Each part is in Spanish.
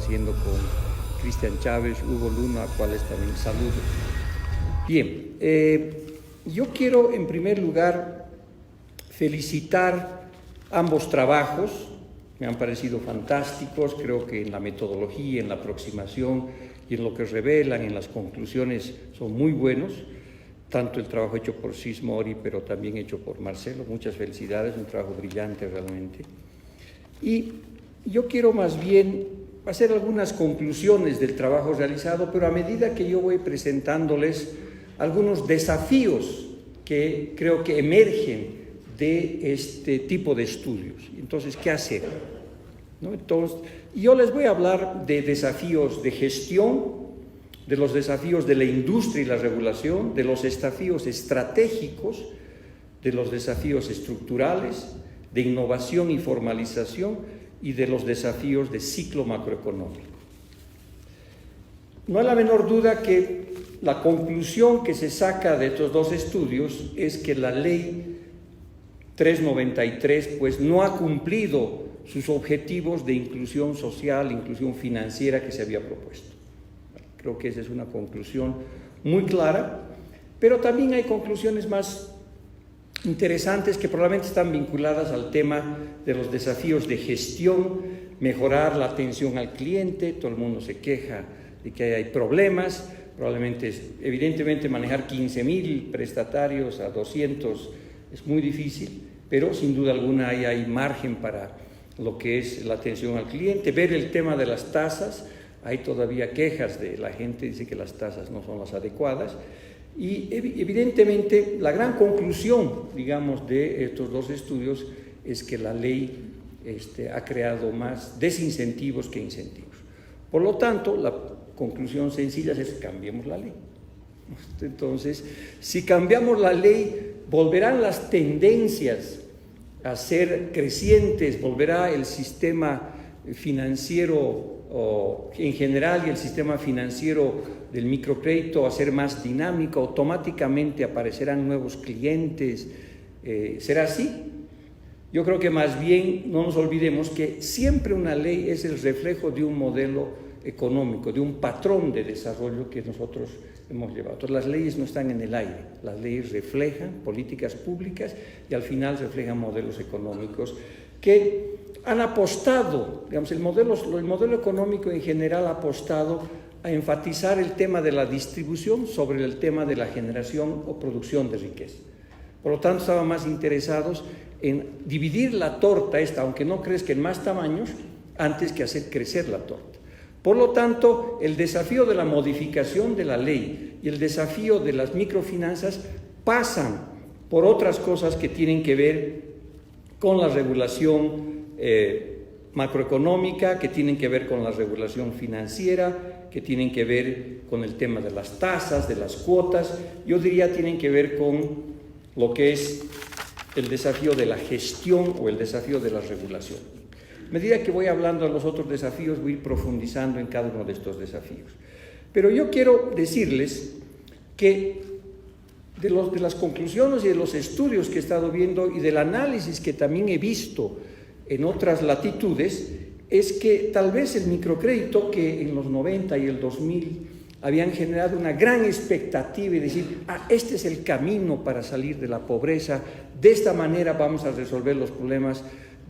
haciendo con Cristian Chávez, Hugo Luna, a cuales también saludo. Bien, yo quiero en primer lugar felicitar ambos trabajos. Me han parecido fantásticos, creo que en la metodología, en la aproximación y en lo que revelan, en las conclusiones, son muy buenos, tanto el trabajo hecho por Cis Mori, pero también hecho por Marcelo. Muchas felicidades, un trabajo brillante realmente. Y yo quiero más bien hacer algunas conclusiones del trabajo realizado, pero a medida que yo voy presentándoles algunos desafíos que creo que emergen de este tipo de estudios. Entonces, ¿qué hacer? ¿No? Entonces, yo les voy a hablar de desafíos de gestión, de los desafíos de la industria y la regulación, de los desafíos estratégicos, de los desafíos estructurales, de innovación y formalización y de los desafíos de ciclo macroeconómico. No hay la menor duda que la conclusión que se saca de estos dos estudios es que la ley 393 pues no ha cumplido sus objetivos de inclusión social, inclusión financiera que se había propuesto. Creo que esa es una conclusión muy clara, pero también hay conclusiones más interesantes que probablemente están vinculadas al tema de los desafíos de gestión, mejorar la atención al cliente. Todo el mundo se queja de que hay problemas, probablemente, evidentemente manejar 15.000 prestatarios a 200 es muy difícil, pero sin duda alguna hay margen para lo que es la atención al cliente. Ver el tema de las tasas, hay todavía quejas de la gente, dice que las tasas no son las adecuadas, y evidentemente la gran conclusión, digamos, de estos dos estudios es que la ley ha creado más desincentivos que incentivos. Por lo tanto, la conclusión sencilla es cambiemos la ley. Entonces, si cambiamos la ley, volverán las tendencias a ser crecientes, volverá el sistema financiero en general y el sistema financiero del microcrédito a ser más dinámico, automáticamente aparecerán nuevos clientes. ¿Será así? Yo creo que más bien no nos olvidemos que siempre una ley es el reflejo de un modelo económico, de un patrón de desarrollo que nosotros hemos llevado. Entonces, las leyes no están en el aire, las leyes reflejan políticas públicas y al final reflejan modelos económicos que han apostado, digamos, el modelo económico en general ha apostado a enfatizar el tema de la distribución sobre el tema de la generación o producción de riqueza. Por lo tanto, estaban más interesados en dividir la torta aunque no crezca en más tamaños, antes que hacer crecer la torta. Por lo tanto, el desafío de la modificación de la ley y el desafío de las microfinanzas pasan por otras cosas que tienen que ver con la regulación macroeconómica, que tienen que ver con la regulación financiera, que tienen que ver con el tema de las tasas, de las cuotas. Yo diría tienen que ver con lo que es el desafío de la gestión o el desafío de la regulación. A medida que voy hablando de los otros desafíos, voy a ir profundizando en cada uno de estos desafíos. Pero yo quiero decirles que de las conclusiones y de los estudios que he estado viendo y del análisis que también he visto en otras latitudes, es que tal vez el microcrédito, que en los 90 y el 2000 habían generado una gran expectativa y decir, este es el camino para salir de la pobreza, de esta manera vamos a resolver los problemas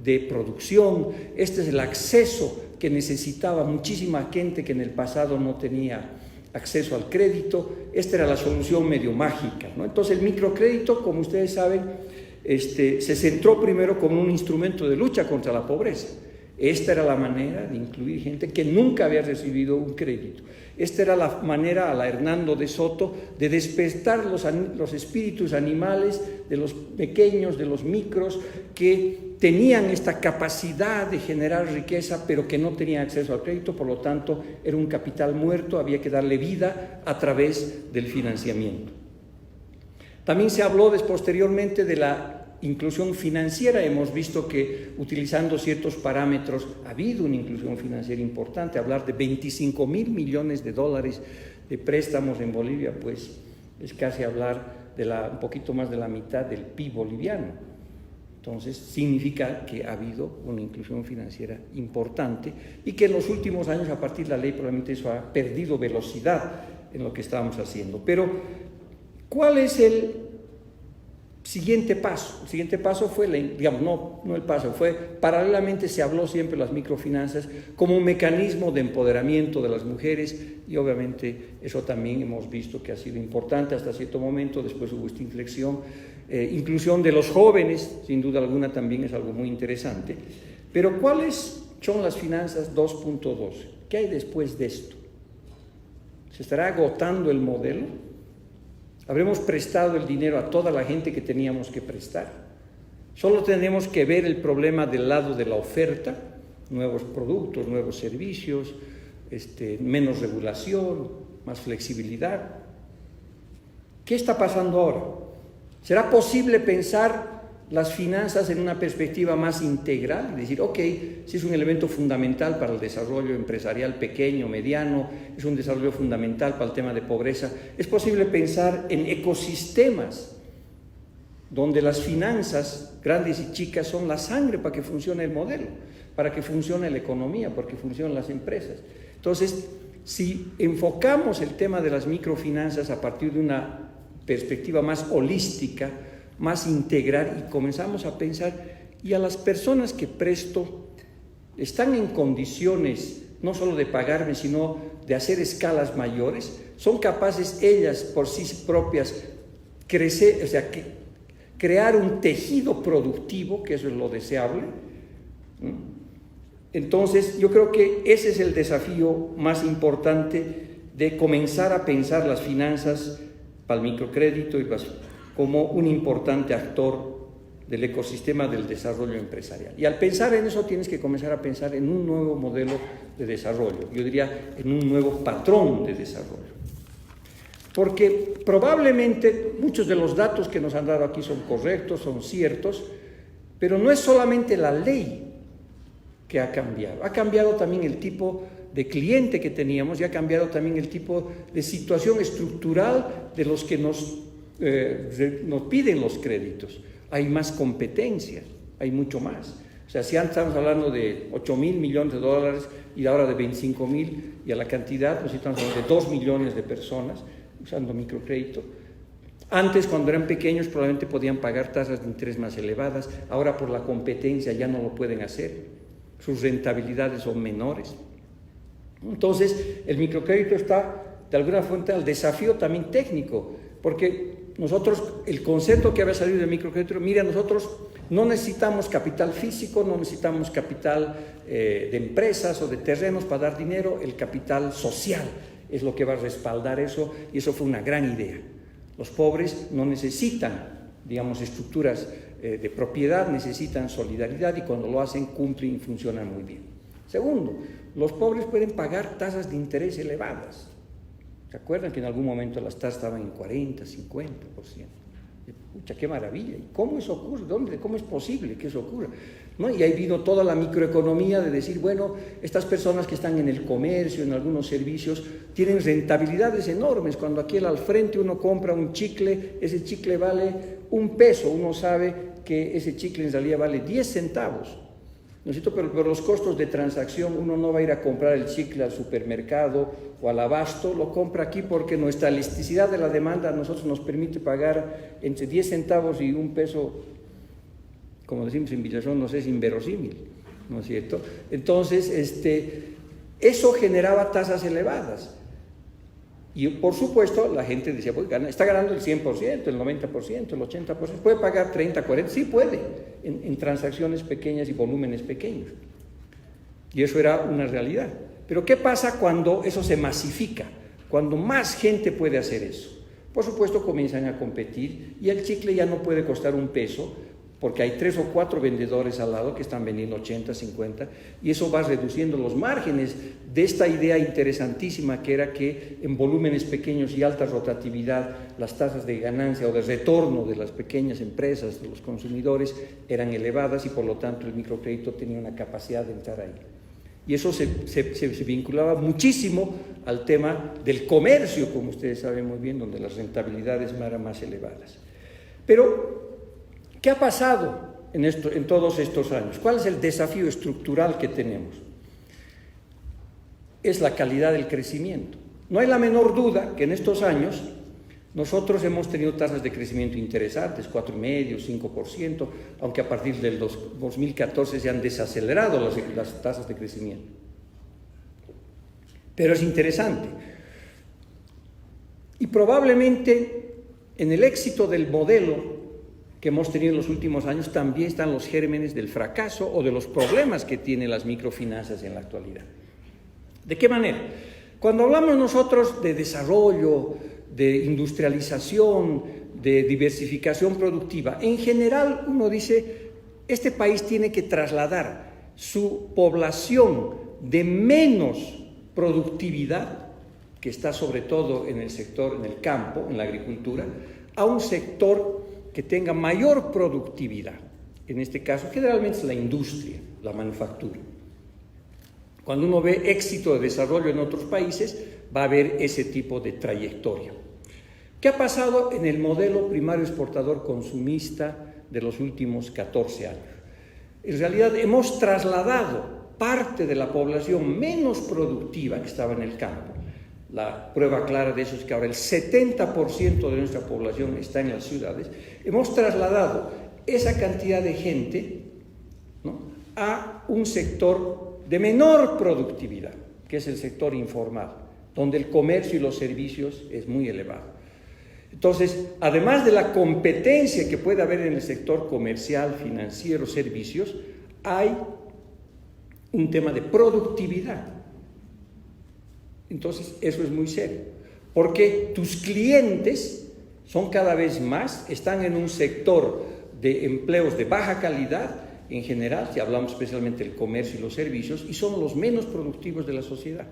de producción, este es el acceso que necesitaba muchísima gente que en el pasado no tenía acceso al crédito, esta era la solución medio mágica, ¿no? Entonces el microcrédito, como ustedes saben, se centró primero como un instrumento de lucha contra la pobreza. Esta era la manera de incluir gente que nunca había recibido un crédito. Esta era la manera, a la Hernando de Soto, de despertar los espíritus animales de los pequeños, de los micros, que tenían esta capacidad de generar riqueza, pero que no tenían acceso al crédito. Por lo tanto, era un capital muerto, había que darle vida a través del financiamiento. También se habló posteriormente de la inclusión financiera. Hemos visto que utilizando ciertos parámetros ha habido una inclusión financiera importante. Hablar de 25.000 millones de dólares de préstamos en Bolivia, pues es casi hablar de un poquito más de la mitad del PIB boliviano. Entonces, significa que ha habido una inclusión financiera importante y que en los últimos años, a partir de la ley, probablemente eso ha perdido velocidad en lo que estábamos haciendo. Pero, ¿cuál es el siguiente paso? El siguiente paso fue, paralelamente se habló siempre de las microfinanzas como un mecanismo de empoderamiento de las mujeres y obviamente eso también hemos visto que ha sido importante hasta cierto momento, después hubo esta inflexión. Inclusión de los jóvenes, sin duda alguna, también es algo muy interesante. Pero ¿cuáles son las finanzas 2.12? ¿Qué hay después de esto? ¿Se estará agotando el modelo? ¿Habremos prestado el dinero a toda la gente que teníamos que prestar? Solo tenemos que ver el problema del lado de la oferta, nuevos productos, nuevos servicios, menos regulación, más flexibilidad. ¿Qué está pasando ahora? ¿Será posible pensar las finanzas en una perspectiva más integral? Y decir, ok, si es un elemento fundamental para el desarrollo empresarial pequeño, mediano, es un desarrollo fundamental para el tema de pobreza, es posible pensar en ecosistemas donde las finanzas, grandes y chicas, son la sangre para que funcione el modelo, para que funcione la economía, para que funcionen las empresas. Entonces, si enfocamos el tema de las microfinanzas a partir de una perspectiva más holística, más integral y comenzamos a pensar, y a las personas que presto están en condiciones no solo de pagarme, sino de hacer escalas mayores, son capaces ellas por sí propias crecer, crear un tejido productivo, que eso es lo deseable. Entonces, yo creo que ese es el desafío más importante de comenzar a pensar las finanzas para el microcrédito y como un importante actor del ecosistema del desarrollo empresarial. Y al pensar en eso tienes que comenzar a pensar en un nuevo modelo de desarrollo, yo diría en un nuevo patrón de desarrollo. Porque probablemente muchos de los datos que nos han dado aquí son correctos, son ciertos, pero no es solamente la ley que ha cambiado también el tipo de cliente que teníamos y ha cambiado también el tipo de situación estructural de los que nos piden los créditos. Hay más competencia, hay mucho más. O sea, si antes estamos hablando de 8.000 millones de dólares y ahora de 25.000, y a la cantidad, pues estamos hablando de 2 millones de personas usando microcrédito. Antes, cuando eran pequeños, probablemente podían pagar tasas de interés más elevadas. Ahora, por la competencia, ya no lo pueden hacer. Sus rentabilidades son menores. Entonces, el microcrédito está, de alguna forma, al desafío también técnico, porque nosotros, el concepto que había salido del microcrédito, mira, nosotros no necesitamos capital físico, no necesitamos capital de empresas o de terrenos para dar dinero, el capital social es lo que va a respaldar eso, y eso fue una gran idea. Los pobres no necesitan, digamos, estructuras de propiedad, necesitan solidaridad, y cuando lo hacen cumplen y funcionan muy bien. Segundo, los pobres pueden pagar tasas de interés elevadas. ¿Se acuerdan que en algún momento las tasas estaban en 40, 50%? Pucha, qué maravilla. ¿Y cómo eso ocurre? ¿Cómo es posible que eso ocurra? ¿No? Y ahí vino toda la microeconomía de decir, bueno, estas personas que están en el comercio, en algunos servicios, tienen rentabilidades enormes. Cuando aquí al frente uno compra un chicle, ese chicle vale $1, uno sabe que ese chicle en realidad vale 10 centavos. ¿No es cierto? Pero los costos de transacción, uno no va a ir a comprar el chicle al supermercado o al abasto, lo compra aquí porque nuestra elasticidad de la demanda a nosotros nos permite pagar entre 10 centavos y $1, como decimos en Villazón, no sé, es inverosímil, ¿no es cierto? Entonces, eso generaba tasas elevadas. Y por supuesto, la gente decía, pues, está ganando el 100%, el 90%, el 80%, puede pagar 30, 40, sí puede, en transacciones pequeñas y volúmenes pequeños. Y eso era una realidad. Pero ¿qué pasa cuando eso se masifica? Cuando más gente puede hacer eso. Por supuesto, comienzan a competir y el chicle ya no puede costar $1, porque hay 3 o 4 vendedores al lado que están vendiendo 80, 50, y eso va reduciendo los márgenes de esta idea interesantísima que era que en volúmenes pequeños y alta rotatividad las tasas de ganancia o de retorno de las pequeñas empresas, de los consumidores, eran elevadas y por lo tanto el microcrédito tenía una capacidad de entrar ahí. Y eso se vinculaba muchísimo al tema del comercio, como ustedes saben muy bien, donde las rentabilidades eran más elevadas. Pero ¿qué ha pasado? en todos estos años? ¿Cuál es el desafío estructural que tenemos? Es la calidad del crecimiento. No hay la menor duda que en estos años nosotros hemos tenido tasas de crecimiento interesantes, 4,5%, 5%, aunque a partir del 2014 se han desacelerado las tasas de crecimiento. Pero es interesante. Y probablemente en el éxito del modelo que hemos tenido en los últimos años también están los gérmenes del fracaso o de los problemas que tienen las microfinanzas en la actualidad. ¿De qué manera? Cuando hablamos nosotros de desarrollo, de industrialización, de diversificación productiva, en general uno dice, este país tiene que trasladar su población de menos productividad, que está sobre todo en el sector, en el campo, en la agricultura, a un sector que tenga mayor productividad. En este caso, generalmente es la industria, la manufactura. Cuando uno ve éxito de desarrollo en otros países, va a haber ese tipo de trayectoria. ¿Qué ha pasado en el modelo primario exportador consumista de los últimos 14 años? En realidad hemos trasladado parte de la población menos productiva que estaba en el campo. La prueba clara de eso es que ahora el 70% de nuestra población está en las ciudades. Hemos trasladado esa cantidad de gente, ¿no?, a un sector de menor productividad, que es el sector informal, donde el comercio y los servicios es muy elevado. Entonces, además de la competencia que puede haber en el sector comercial, financiero, servicios, hay un tema de productividad. Entonces, eso es muy serio, porque tus clientes son cada vez más, están en un sector de empleos de baja calidad, en general, si hablamos especialmente del comercio y los servicios, y son los menos productivos de la sociedad.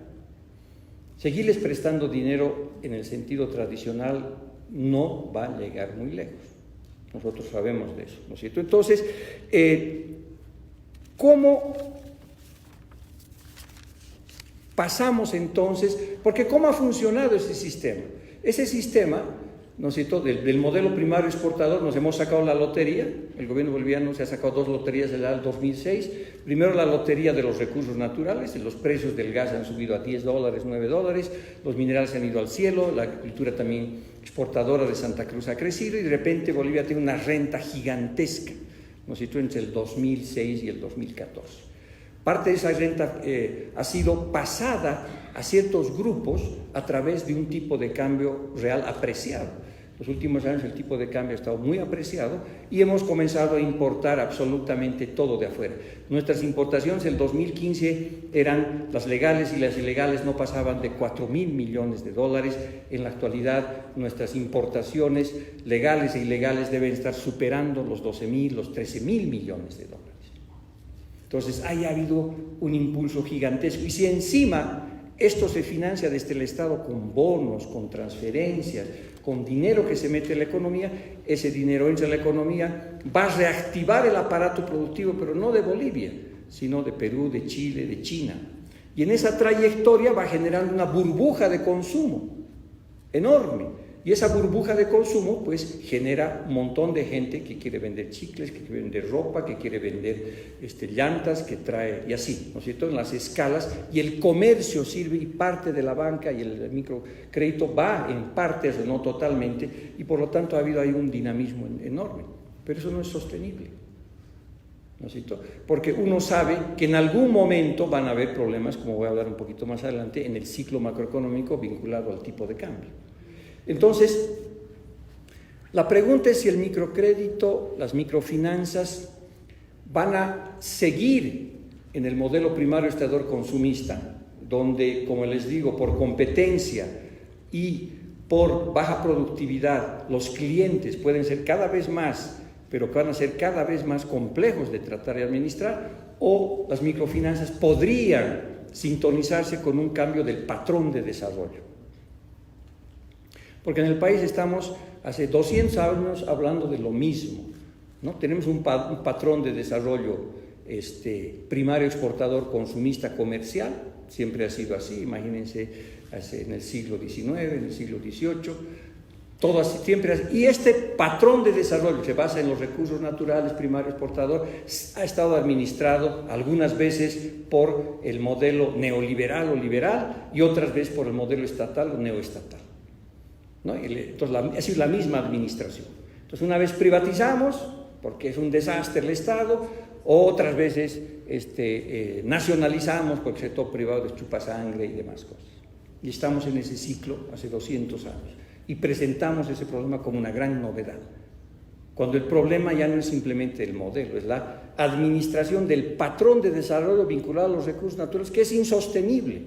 Seguirles prestando dinero en el sentido tradicional no va a llegar muy lejos. Nosotros sabemos de eso, ¿no es cierto? Entonces, ¿cómo pasamos entonces? Porque ¿cómo ha funcionado ese sistema? Ese sistema, ¿no es cierto?, del modelo primario exportador, nos hemos sacado la lotería. El gobierno boliviano se ha sacado 2 loterías desde el 2006. Primero la lotería de los recursos naturales, los precios del gas han subido a $10, $9, los minerales han ido al cielo, la agricultura también exportadora de Santa Cruz ha crecido y de repente Bolivia tiene una renta gigantesca, ¿no es cierto?, entre el 2006 y el 2014. Parte de esa renta ha sido pasada a ciertos grupos a través de un tipo de cambio real apreciado. Los últimos años el tipo de cambio ha estado muy apreciado y hemos comenzado a importar absolutamente todo de afuera. Nuestras importaciones en el 2015 eran las legales y las ilegales, no pasaban de $4,000 millones. En la actualidad nuestras importaciones legales e ilegales deben estar superando los 12,000, los 13,000 millones de dólares. Entonces, ha habido un impulso gigantesco. Y si encima esto se financia desde el Estado con bonos, con transferencias, con dinero que se mete en la economía, ese dinero entra en la economía, va a reactivar el aparato productivo, pero no de Bolivia, sino de Perú, de Chile, de China. Y en esa trayectoria va generando una burbuja de consumo enorme. Y esa burbuja de consumo pues genera un montón de gente que quiere vender chicles, que quiere vender ropa, que quiere vender llantas, que trae, y así, ¿no es cierto?, en las escalas, y el comercio sirve y parte de la banca y el microcrédito va en partes, no totalmente, y por lo tanto ha habido ahí un dinamismo enorme, pero eso no es sostenible, ¿no es cierto?, porque uno sabe que en algún momento van a haber problemas, como voy a hablar un poquito más adelante, en el ciclo macroeconómico vinculado al tipo de cambio. Entonces, la pregunta es si el microcrédito, las microfinanzas van a seguir en el modelo primario exportador consumista, donde, como les digo, por competencia y por baja productividad, los clientes pueden ser cada vez más, pero que van a ser cada vez más complejos de tratar y administrar, o las microfinanzas podrían sintonizarse con un cambio del patrón de desarrollo. Porque en el país estamos hace 200 años hablando de lo mismo, ¿no? Tenemos un patrón de desarrollo primario exportador consumista comercial, siempre ha sido así, imagínense en el siglo XIX, en el siglo XVIII, Y este patrón de desarrollo que se basa en los recursos naturales, primario exportador, ha estado administrado algunas veces por el modelo neoliberal o liberal y otras veces por el modelo estatal o neoestatal, ¿no? Entonces, es decir, la misma administración. Entonces, una vez privatizamos, porque es un desastre el Estado, otras veces nacionalizamos porque el sector privado es chupasangre y demás cosas. Y estamos en ese ciclo hace 200 años. Y presentamos ese problema como una gran novedad, cuando el problema ya no es simplemente el modelo, es la administración del patrón de desarrollo vinculado a los recursos naturales, que es insostenible,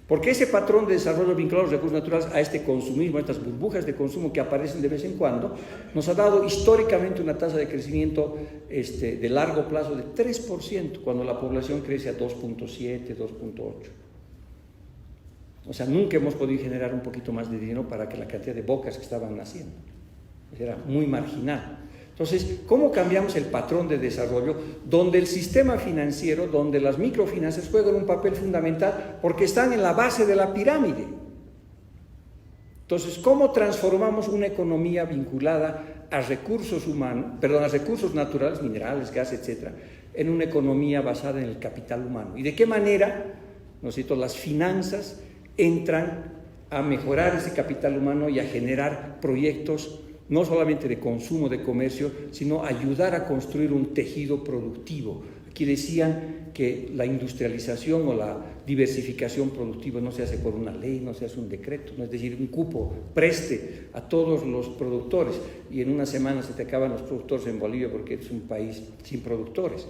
porque ese patrón de desarrollo vinculado a los recursos naturales, a este consumismo, a estas burbujas de consumo que aparecen de vez en cuando, nos ha dado históricamente una tasa de crecimiento de largo plazo de 3%, cuando la población crece a 2.7, 2.8. O sea, nunca hemos podido generar un poquito más de dinero para que la cantidad de bocas que estaban naciendo. Era muy marginal. Entonces, ¿cómo cambiamos el patrón de desarrollo donde el sistema financiero, donde las microfinanzas juegan un papel fundamental porque están en la base de la pirámide? Entonces, ¿cómo transformamos una economía vinculada a recursos humanos, a recursos naturales, minerales, gas, etcétera, en una economía basada en el capital humano? ¿Y de qué manera, ¿no es cierto?, las finanzas entran a mejorar ese capital humano y a generar proyectos no solamente de consumo, de comercio, sino ayudar a construir un tejido productivo? Aquí decían que la industrialización o la diversificación productiva no se hace por una ley, no se hace un decreto, no es decir, un cupo preste a todos los productores y en una semana se te acaban los productores en Bolivia porque es un país sin productores.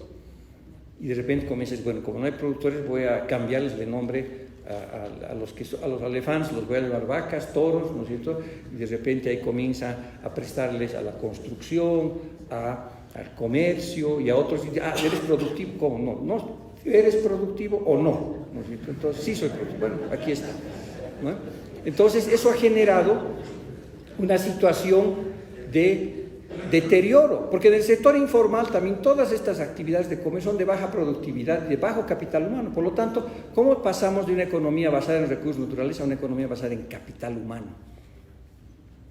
Y de repente comienzas, bueno, como no hay productores, voy a cambiarles de nombre a los elefantes, los voy a llevar vacas, toros, ¿no es cierto? Y de repente ahí comienza a prestarles a la construcción, al comercio y a otros. ¿Eres productivo? ¿Cómo? No. ¿Eres productivo o no? ¿No es cierto? Entonces, sí soy productivo. Bueno, aquí está, ¿no? Entonces, eso ha generado una situación de deterioro, porque en el sector informal también todas estas actividades de comercio son de baja productividad, de bajo capital humano. Por lo tanto, ¿cómo pasamos de una economía basada en recursos naturales a una economía basada en capital humano?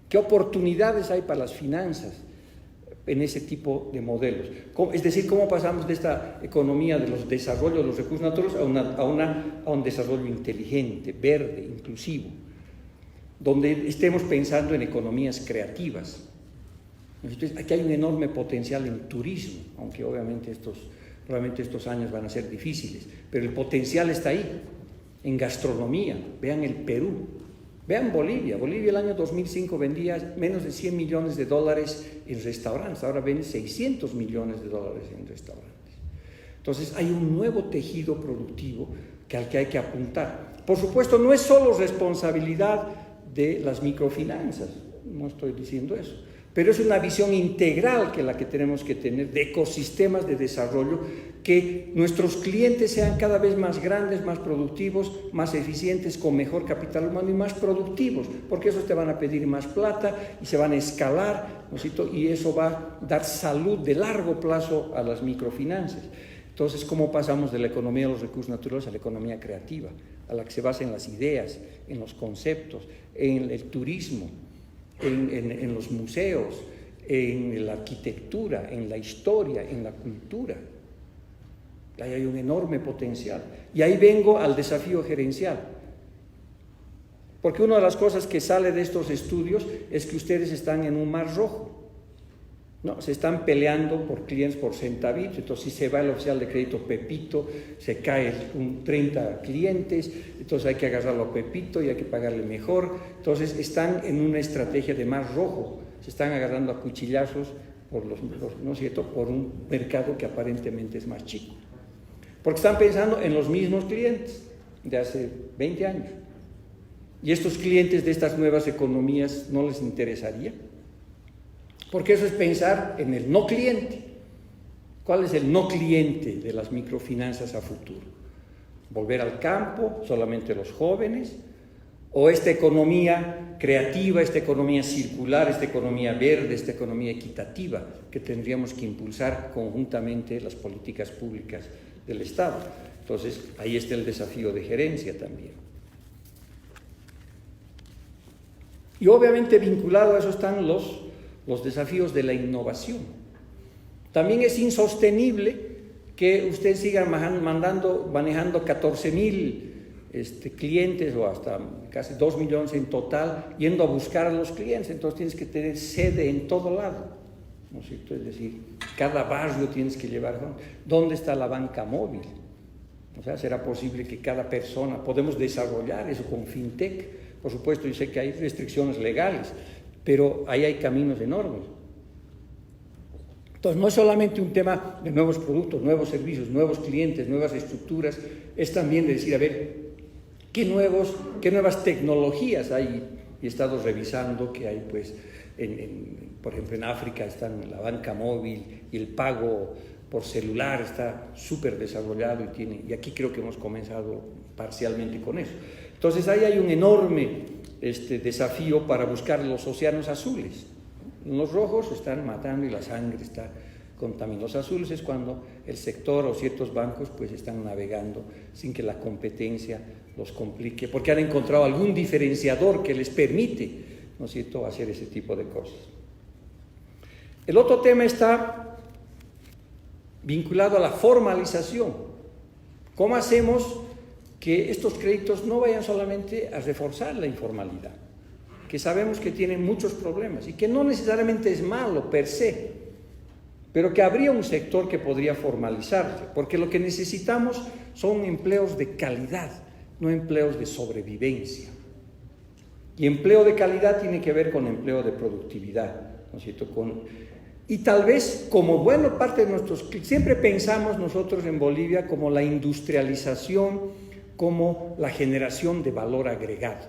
¿Qué oportunidades hay para las finanzas en ese tipo de modelos? Es decir, ¿cómo pasamos de esta economía de los desarrollos de los recursos naturales a un desarrollo inteligente, verde, inclusivo, donde estemos pensando en economías creativas? Entonces, aquí hay un enorme potencial en turismo, aunque obviamente probablemente estos años van a ser difíciles, pero el potencial está ahí. En gastronomía, vean el Perú, vean Bolivia. Bolivia el año 2005 vendía menos de $100 millones en restaurantes, ahora vende $600 millones en restaurantes. Entonces, hay un nuevo tejido productivo al que hay que apuntar. Por supuesto, no es solo responsabilidad de las microfinanzas, no estoy diciendo eso, pero es una visión integral la que tenemos que tener de ecosistemas de desarrollo, que nuestros clientes sean cada vez más grandes, más productivos, más eficientes, con mejor capital humano y más productivos, porque esos te van a pedir más plata y se van a escalar, ¿no es cierto? Y eso va a dar salud de largo plazo a las microfinanzas. Entonces, ¿cómo pasamos de la economía de los recursos naturales a la economía creativa, a la que se basa en las ideas, en los conceptos, en el turismo, en los museos, en la arquitectura, en la historia, en la cultura? Ahí hay un enorme potencial. Y ahí vengo al desafío gerencial. Porque una de las cosas que sale de estos estudios es que ustedes están en un mar rojo. No, se están peleando por clientes por centavitos. Entonces, si se va el oficial de crédito Pepito, se cae 30 clientes, entonces hay que agarrarlo a Pepito y hay que pagarle mejor. Entonces, están en una estrategia de mar rojo, se están agarrando a cuchillazos ¿no es cierto?, por un mercado que aparentemente es más chico. Porque están pensando en los mismos clientes de hace 20 años. Y estos clientes de estas nuevas economías no les interesaría. Porque eso es pensar en el no cliente. ¿Cuál es el no cliente de las microfinanzas a futuro? ¿Volver al campo, solamente los jóvenes? ¿O esta economía creativa, esta economía circular, esta economía verde, esta economía equitativa que tendríamos que impulsar conjuntamente las políticas públicas del Estado? Entonces, ahí está el desafío de gerencia también. Y obviamente vinculado a eso están los desafíos de la innovación. También es insostenible que usted siga manejando 14,000 clientes o hasta casi 2 millones en total, yendo a buscar a los clientes. Entonces tienes que tener sede en todo lado, ¿no es cierto? Es decir, cada barrio tienes que llevar. ¿Dónde está la banca móvil? O sea, ¿será posible que cada persona, podemos desarrollar eso con fintech? Por supuesto, yo sé que hay restricciones legales, pero ahí hay caminos enormes. Entonces, no es solamente un tema de nuevos productos, nuevos servicios, nuevos clientes, nuevas estructuras, es también de decir, a ver, ¿qué nuevas tecnologías hay? Y he estado revisando que hay, pues, por ejemplo, en África están la banca móvil y el pago por celular está súper desarrollado y aquí creo que hemos comenzado parcialmente con eso. Entonces, ahí hay un enorme desafío para buscar los océanos azules. Los rojos están matando y la sangre está contaminando. Los azules es cuando el sector o ciertos bancos pues están navegando sin que la competencia los complique, porque han encontrado algún diferenciador que les permite, ¿no es cierto?, hacer ese tipo de cosas. El otro tema está vinculado a la formalización. ¿Cómo hacemos que estos créditos no vayan solamente a reforzar la informalidad, que sabemos que tienen muchos problemas y que no necesariamente es malo per se, pero que habría un sector que podría formalizarse, porque lo que necesitamos son empleos de calidad, no empleos de sobrevivencia. Y empleo de calidad tiene que ver con empleo de productividad, ¿no es cierto? Y tal vez, como buena parte de siempre pensamos nosotros en Bolivia como la industrialización, como la generación de valor agregado,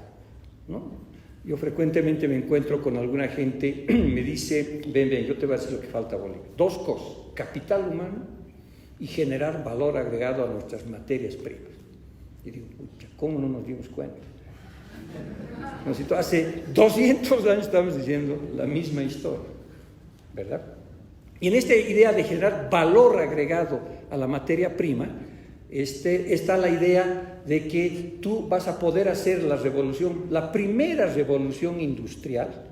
¿no? Yo frecuentemente me encuentro con alguna gente, me dice, ven, yo te voy a decir lo que falta a Bolivia. 2 cosas, capital humano y generar valor agregado a nuestras materias primas. Y digo, pucha, ¿cómo no nos dimos cuenta? Hace 200 años estamos diciendo la misma historia, ¿verdad? Y en esta idea de generar valor agregado a la materia prima, está la idea de que tú vas a poder hacer la primera revolución industrial,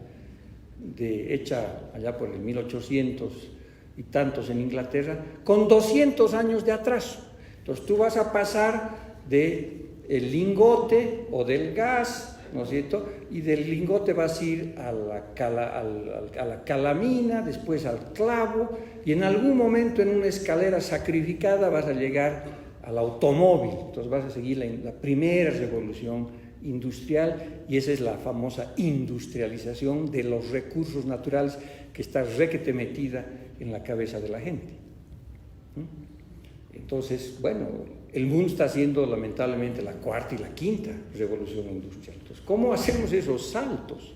hecha allá por el 1800 y tantos en Inglaterra, con 200 años de atraso. Entonces tú vas a pasar del lingote o del gas, ¿no es cierto? Y del lingote vas a ir a la calamina, después al clavo, y en algún momento en una escalera sacrificada vas a llegar al automóvil. Entonces vas a seguir la primera revolución industrial, y esa es la famosa industrialización de los recursos naturales que está requete metida en la cabeza de la gente. Entonces, bueno, el mundo está haciendo lamentablemente la 4ª y la 5ª revolución industrial. Entonces, ¿cómo hacemos esos saltos?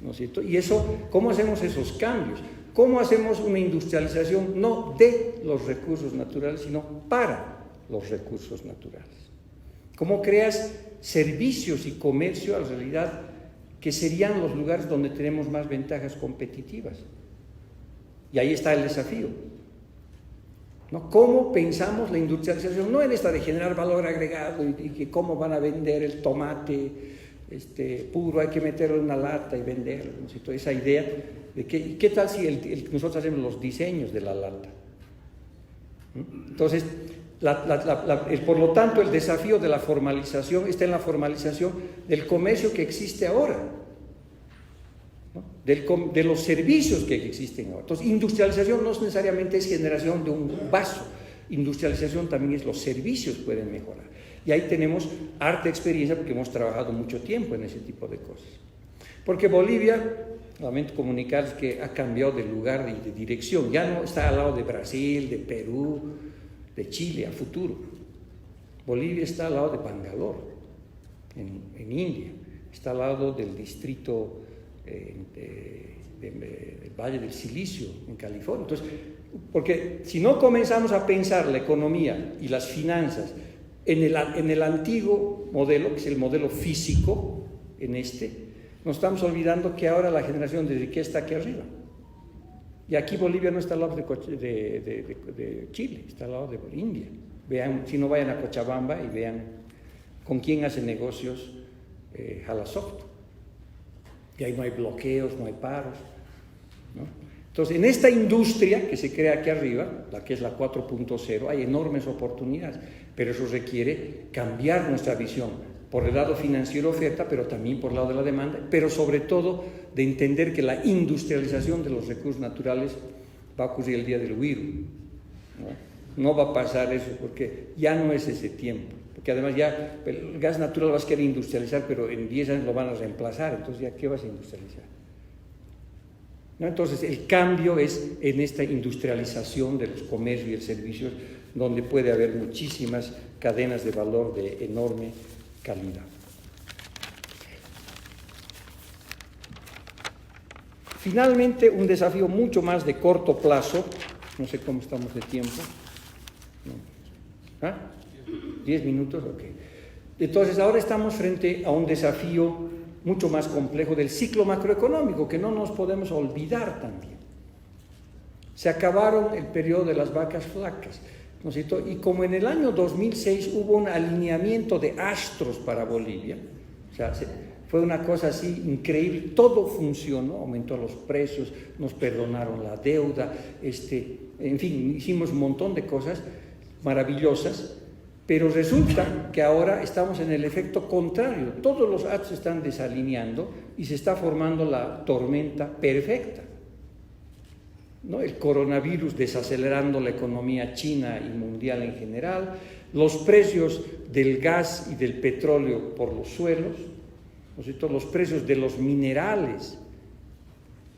¿No es cierto? Y ¿cómo hacemos esos cambios? ¿Cómo hacemos una industrialización no de los recursos naturales, sino para los recursos naturales? ¿Cómo creas servicios y comercio, en realidad, que serían los lugares donde tenemos más ventajas competitivas? Y ahí está el desafío, ¿no? ¿Cómo pensamos la industrialización? No en esta de generar valor agregado y que cómo van a vender el tomate puro, hay que meterlo en una lata y venderlo, ¿no? Toda esa idea de qué tal si nosotros hacemos los diseños de la lata. Entonces, por lo tanto, el desafío de la formalización está en la formalización del comercio que existe ahora, ¿no? De los servicios que existen ahora. Entonces, industrialización no necesariamente es generación de un vaso, industrialización también es los servicios pueden mejorar. Y ahí tenemos harta experiencia porque hemos trabajado mucho tiempo en ese tipo de cosas. Porque Bolivia, lamento comunicarles que ha cambiado de lugar y de dirección, ya no está al lado de Brasil, de Perú, de Chile a futuro. Bolivia está al lado de Bangalore, en India, está al lado del distrito del Valle del Silicio, en California. Entonces, porque si no comenzamos a pensar la economía y las finanzas en el antiguo modelo, que es el modelo físico, nos estamos olvidando que ahora la generación de riqueza está aquí arriba. Y aquí Bolivia no está al lado de Chile, está al lado de India. Vean, si no vayan a Cochabamba y vean con quién hace negocios Halasoft. Y ahí no hay bloqueos, no hay paros, ¿no? Entonces, en esta industria que se crea aquí arriba, la que es la 4.0, hay enormes oportunidades, pero eso requiere cambiar nuestra visión por el lado financiero oferta, pero también por el lado de la demanda, pero sobre todo de entender que la industrialización de los recursos naturales va a ocurrir el día del Huiro, ¿no? No va a pasar eso, porque ya no es ese tiempo, porque además ya el gas natural vas a querer industrializar, pero en 10 años lo van a reemplazar, entonces ya ¿qué vas a industrializar? ¿No? Entonces el cambio es en esta industrialización de los comercios y el servicio, donde puede haber muchísimas cadenas de valor de enorme calidad. Finalmente, un desafío mucho más de corto plazo, no sé cómo estamos de tiempo, ¿no? ¿Ah? 10 minutos, ok. Entonces ahora estamos frente a un desafío mucho más complejo del ciclo macroeconómico, que no nos podemos olvidar también. Se acabaron el periodo de las vacas flacas, ¿no es cierto? Y como en el año 2006 hubo un alineamiento de astros para Bolivia, o sea, fue una cosa así increíble, todo funcionó, aumentó los precios, nos perdonaron la deuda, en fin, hicimos un montón de cosas maravillosas, pero resulta que ahora estamos en el efecto contrario, todos los astros se están desalineando y se está formando la tormenta perfecta, ¿no? El coronavirus desacelerando la economía china y mundial en general, los precios del gas y del petróleo por los suelos, ¿no es cierto? Los precios de los minerales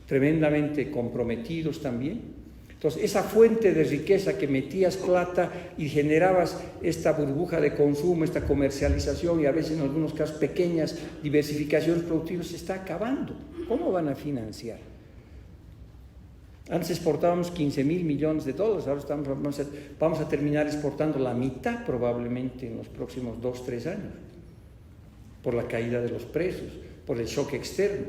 tremendamente comprometidos también. Entonces, esa fuente de riqueza que metías plata y generabas esta burbuja de consumo, esta comercialización y a veces en algunos casos pequeñas diversificaciones productivas, se está acabando. ¿Cómo van a financiar? Antes exportábamos 15.000 millones de dólares, ahora vamos a terminar exportando la mitad probablemente en los próximos 2-3 años, por la caída de los precios, por el shock externo.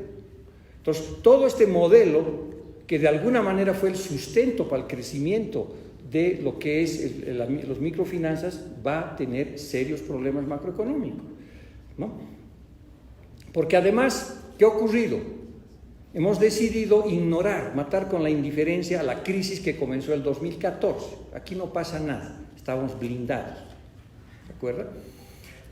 Entonces, todo este modelo que de alguna manera fue el sustento para el crecimiento de lo que es los microfinanzas, va a tener serios problemas macroeconómicos, ¿no? Porque además, ¿qué ha ocurrido? Hemos decidido ignorar, matar con la indiferencia a la crisis que comenzó el 2014. Aquí no pasa nada, estábamos blindados, ¿de acuerdo?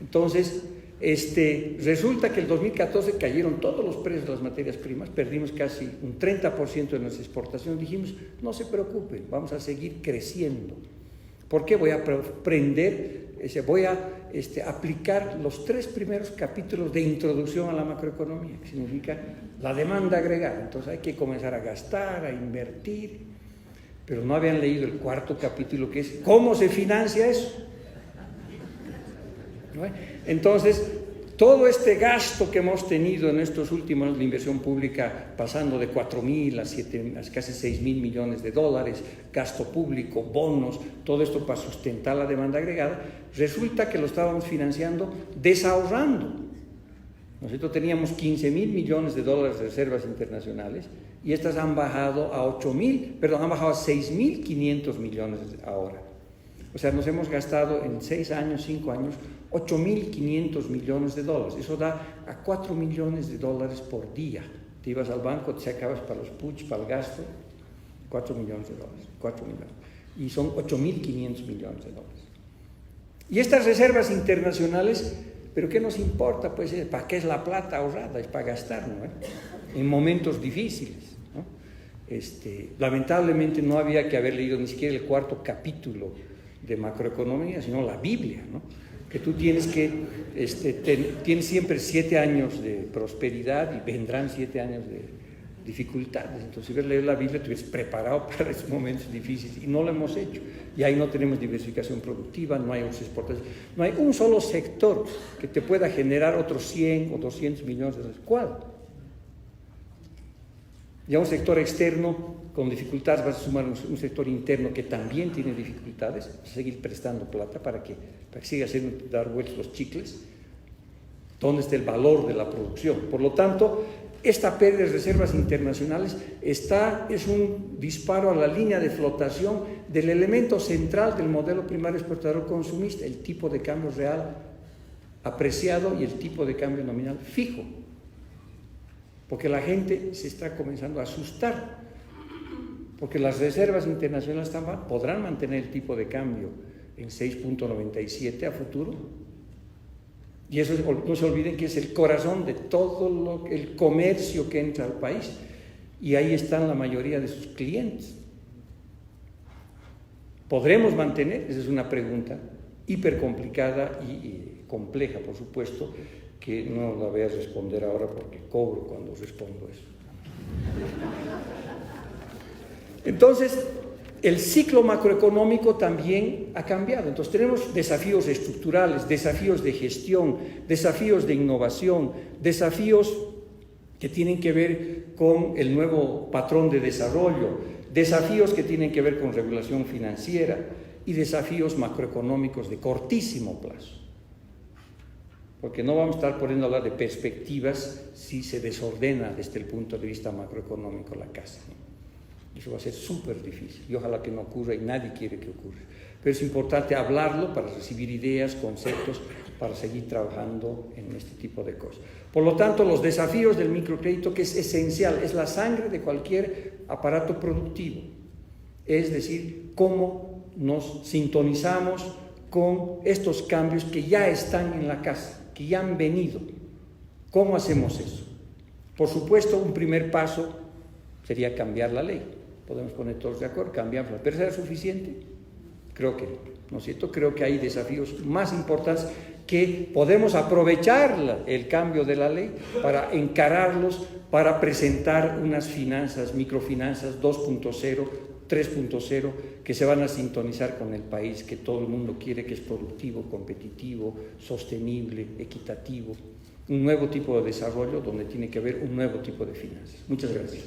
Entonces, resulta que el 2014 cayeron todos los precios de las materias primas, perdimos casi un 30% de nuestra exportación, dijimos, no se preocupen, vamos a seguir creciendo. ¿Por qué? Voy a aplicar los 3 primeros capítulos de introducción a la macroeconomía, que significa la demanda agregada. Entonces hay que comenzar a gastar, a invertir, pero no habían leído el 4º capítulo, que es ¿cómo se financia eso? ¿No? Entonces, todo este gasto que hemos tenido en estos últimos años de inversión pública, pasando de 4.000 a casi 6.000 millones de dólares, gasto público, bonos, todo esto para sustentar la demanda agregada, resulta que lo estábamos financiando desahorrando. Nosotros teníamos 15.000 millones de dólares de reservas internacionales y estas han bajado a 6.500 millones ahora. O sea, nos hemos gastado en 5 años, 8.500 millones de dólares. Eso da a 4 millones de dólares por día. Te ibas al banco, te sacabas para los puch, para el gasto, 4 millones de dólares, 4 millones. Y son 8.500 millones de dólares. Y estas reservas internacionales, ¿pero qué nos importa? Pues, ¿para qué es la plata ahorrada? Es para gastar, ¿no? En momentos difíciles, ¿no? Lamentablemente no había que haber leído ni siquiera el 4º capítulo de macroeconomía, sino la Biblia, ¿no? Que tú tienes que, tienes siempre 7 años de prosperidad y vendrán 7 años de dificultades. Entonces, si hubieras leído la Biblia, te hubieras preparado para esos momentos difíciles y no lo hemos hecho. Y ahí no tenemos diversificación productiva, no hay otras exportaciones, no hay un solo sector que te pueda generar otros 100 o 200 millones de dólares. ¿Cuál? Ya un sector externo con dificultades, vas a sumar un sector interno que también tiene dificultades, vas a seguir prestando plata para que siga haciendo dar vueltas los chicles. ¿Dónde está el valor de la producción? Por lo tanto, esta pérdida de reservas internacionales es un disparo a la línea de flotación del elemento central del modelo primario exportador consumista, el tipo de cambio real apreciado y el tipo de cambio nominal fijo. porque la gente se está comenzando a asustar, porque las reservas internacionales podrán mantener el tipo de cambio en 6.97 a futuro. Y eso no se olviden que es el corazón de todo el comercio que entra al país, y ahí están la mayoría de sus clientes. ¿Podremos mantener? Esa es una pregunta hiper complicada y compleja, por supuesto, que no la voy a responder ahora porque cobro cuando respondo eso. Entonces, el ciclo macroeconómico también ha cambiado. Entonces, tenemos desafíos estructurales, desafíos de gestión, desafíos de innovación, desafíos que tienen que ver con el nuevo patrón de desarrollo, desafíos que tienen que ver con regulación financiera y desafíos macroeconómicos de cortísimo plazo. Porque no vamos a estar poniendo a hablar de perspectivas si se desordena desde el punto de vista macroeconómico la casa, ¿no? Eso va a ser súper difícil y ojalá que no ocurra, y nadie quiere que ocurra. Pero es importante hablarlo para recibir ideas, conceptos, para seguir trabajando en este tipo de cosas. Por lo tanto, los desafíos del microcrédito, que es esencial, es la sangre de cualquier aparato productivo. Es decir, cómo nos sintonizamos con estos cambios que ya están en la casa, que ya han venido. ¿Cómo hacemos eso? Por supuesto, un primer paso sería cambiar la ley. Podemos poner todos de acuerdo, cambiarla. ¿Pero será suficiente? Creo que no, ¿no es cierto? Creo que hay desafíos más importantes que podemos aprovechar el cambio de la ley para encararlos, para presentar unas finanzas, microfinanzas 2.0, 3.0, que se van a sintonizar con el país que todo el mundo quiere, que es productivo, competitivo, sostenible, equitativo. Un nuevo tipo de desarrollo donde tiene que haber un nuevo tipo de finanzas. Muchas gracias.